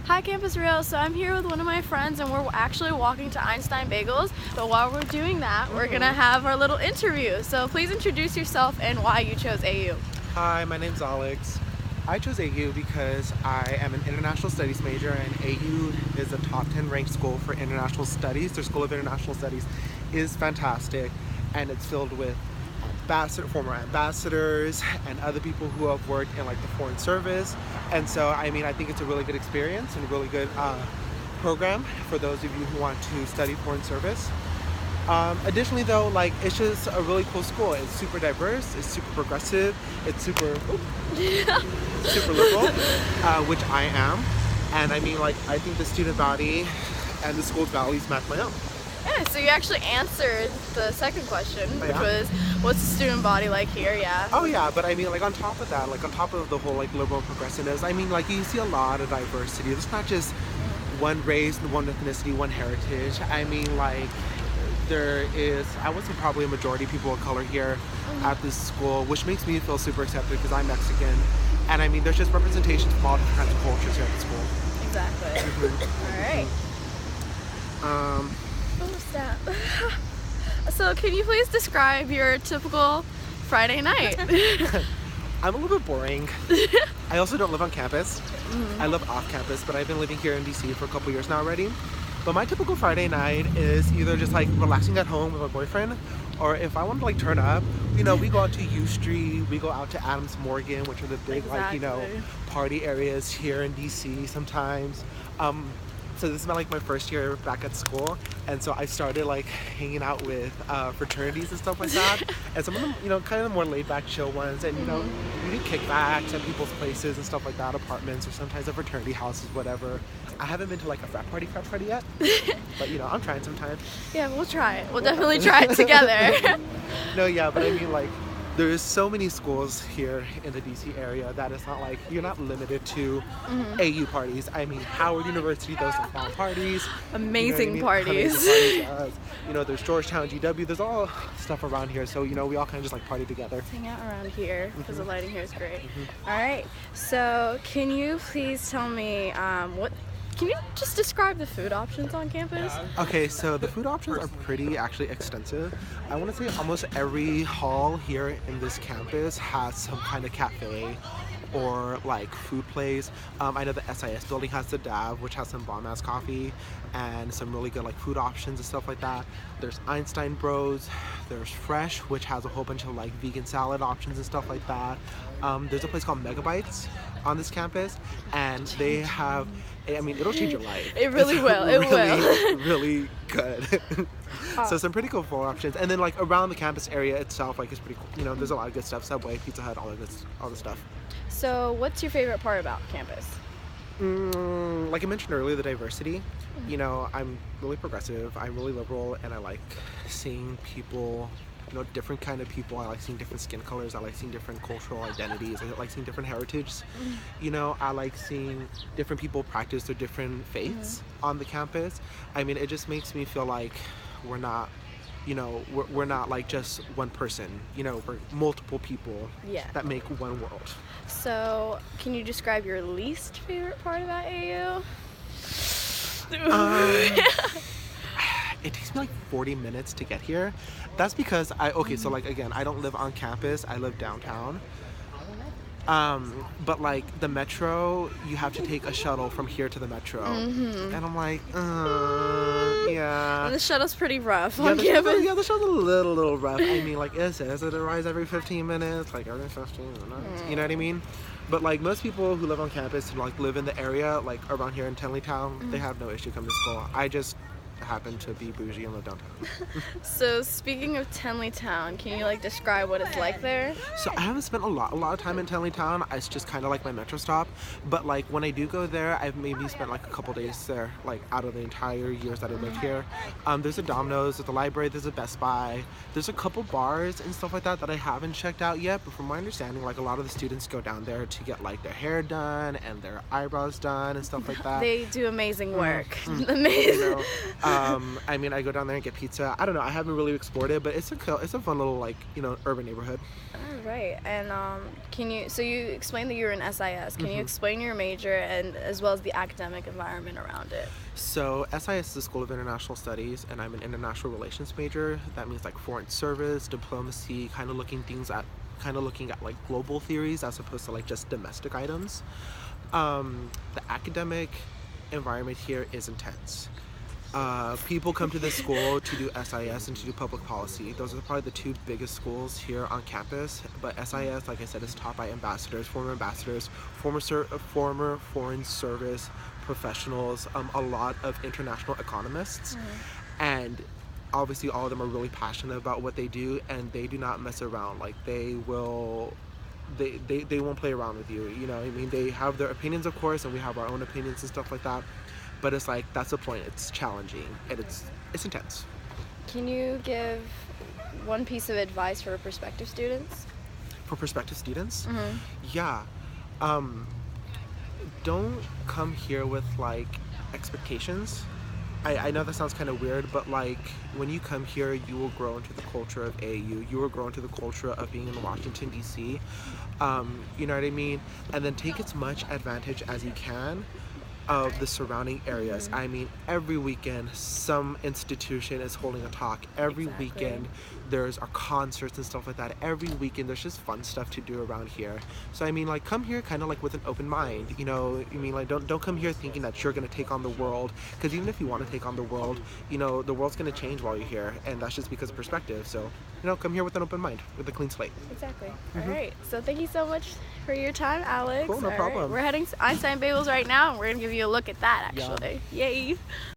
Hi Campus Real, so I'm here with one of my friends and we're actually walking to Einstein Bagels, but while we're doing that, we're gonna have our little interview. So please introduce yourself and why you chose AU. Hi, my name's Alex. I chose AU because I am an international studies major, and AU is a top 10 ranked school for international studies. Their School of International Studies is fantastic, and it's filled with former ambassadors and other people who have worked in like the foreign service. And so, I think it's a really good experience and a really good program for those of you who want to study foreign service. Additionally though, it's just a really cool school. It's super diverse, it's super progressive, it's super liberal, which I am. And I think the student body and the school's values match my own. Yeah, so you actually answered the second question, which Yeah? was, what's the student body like here? Yeah. Oh yeah, but on top of that, on top of the whole liberal progressiveness, you see a lot of diversity. It's not just one race, one ethnicity, one heritage. There is, I would say, probably a majority of people of color here at this school, which makes me feel super accepted because I'm Mexican. And there's just representation from all different kinds of cultures here at the school. Exactly. All right. What was that? So can you please describe your typical Friday night? I'm a little bit boring. I also don't live on campus. I live off campus, but I've been living here in DC for a couple years now already. But my typical Friday night is either just relaxing at home with my boyfriend, or if I want to turn up, we go out to U Street, we go out to Adams Morgan, which are the big Exactly. party areas here in DC sometimes. So this is my first year back at school, and so I started hanging out with fraternities and stuff like that. And some of them, kind of the more laid back, chill ones, and we do kickbacks at people's places and stuff like that, apartments or sometimes at fraternity houses, whatever. I haven't been to a frat party yet, but I'm trying sometime. Yeah, we'll try it. We'll definitely try it together. No, yeah, but there's so many schools here in the DC area that it's not you're not limited to AU parties. Howard University does some fun parties. Amazing Amazing parties. parties. There's Georgetown, GW, there's all stuff around here. So, we all kind of just party together. Hang out around here because the lighting here is great. All right. So can you please tell me can you just describe the food options on campus? Okay, so the food options are pretty actually extensive. I want to say almost every hall here in this campus has some kind of cafe or food place. I know the SIS building has the DAV, which has some bomb-ass coffee and some really good food options and stuff like that. There's Einstein Bros, there's Fresh, which has a whole bunch of vegan salad options and stuff like that. There's a place called Megabytes on this campus, and they have, it'll change your life. It really It's will. It really, really good. So some pretty cool food options, and then around the campus area itself, is pretty cool. There's a lot of good stuff. Subway, Pizza Hut, all the stuff. So what's your favorite part about campus? Like I mentioned earlier, the diversity. I'm really progressive, I'm really liberal, and I like seeing people, different kind of people. I like seeing different skin colors. I like seeing different cultural identities. I like seeing different heritages. I like seeing different people practice their different faiths on the campus. It just makes me feel like we're not, we're not just one person. We're multiple people that make one world. So can you describe your least favorite part about AU? It takes me 40 minutes to get here. That's because again, I don't live on campus, I live downtown. But the metro, you have to take a shuttle from here to the metro. And I'm yeah. And the shuttle's pretty rough Yeah, on campus. the shuttle's a little rough. It says it arrives every 15 minutes, every 15 minutes. You know what I mean? But most people who live on campus and live in the area, around here in Tenleytown, they have no issue coming to school. I just happen to be bougie and live downtown. So speaking of Tenleytown, can you describe what it's like there? So I haven't spent a lot of time in Tenleytown. It's just kind of my metro stop. But when I do go there, I've maybe spent a couple days there, out of the entire years that I lived here. There's a Domino's, there's a library, there's a Best Buy. There's a couple bars and stuff like that I haven't checked out yet. But from my understanding, a lot of the students go down there to get their hair done and their eyebrows done and stuff like that. They do amazing work. Amazing. I mean, I go down there and get pizza. I don't know. I haven't really explored it, but it's a fun little like urban neighborhood. All right. And so you explained that you're in SIS. Can you explain your major and as well as the academic environment around it? So SIS is the School of International Studies, and I'm an international relations major. That means like foreign service, diplomacy, kind of looking at like global theories as opposed to like just domestic items. The academic environment here is intense. People come to this school to do SIS and to do public policy. Those are probably the two biggest schools here on campus. But SIS, like I said, is taught by former ambassadors, former foreign service professionals, a lot of international economists, and obviously all of them are really passionate about what they do, and they do not mess around. Like they won't play around with you. You know, I mean, they have their opinions, of course, and we have our own opinions and stuff like that. But it's like, that's the point. It's challenging and it's intense. Can you give one piece of advice for prospective students? For prospective students? Yeah. Don't come here with like expectations. I know that sounds kind of weird, but like when you come here, you will grow into the culture of AU. You will grow into the culture of being in Washington, D.C. You know what I mean? And then take as much advantage as you can of the surrounding areas. I mean, every weekend some institution is holding a talk. Every weekend there's concerts and stuff like that. Every weekend there's just fun stuff to do around here. So I mean, like, come here kind of like with an open mind. You know, I mean, like, don't come here thinking that you're gonna take on the world, because even if you want to take on the world, you know, the world's gonna change while you're here, and that's just because of perspective. So, you know, come here with an open mind, with a clean slate. Exactly. All right. So thank you so much for your time, Alex. Cool, no problem. We're heading to Einstein Bagels right now, and we're gonna give you a look at that actually. Yay.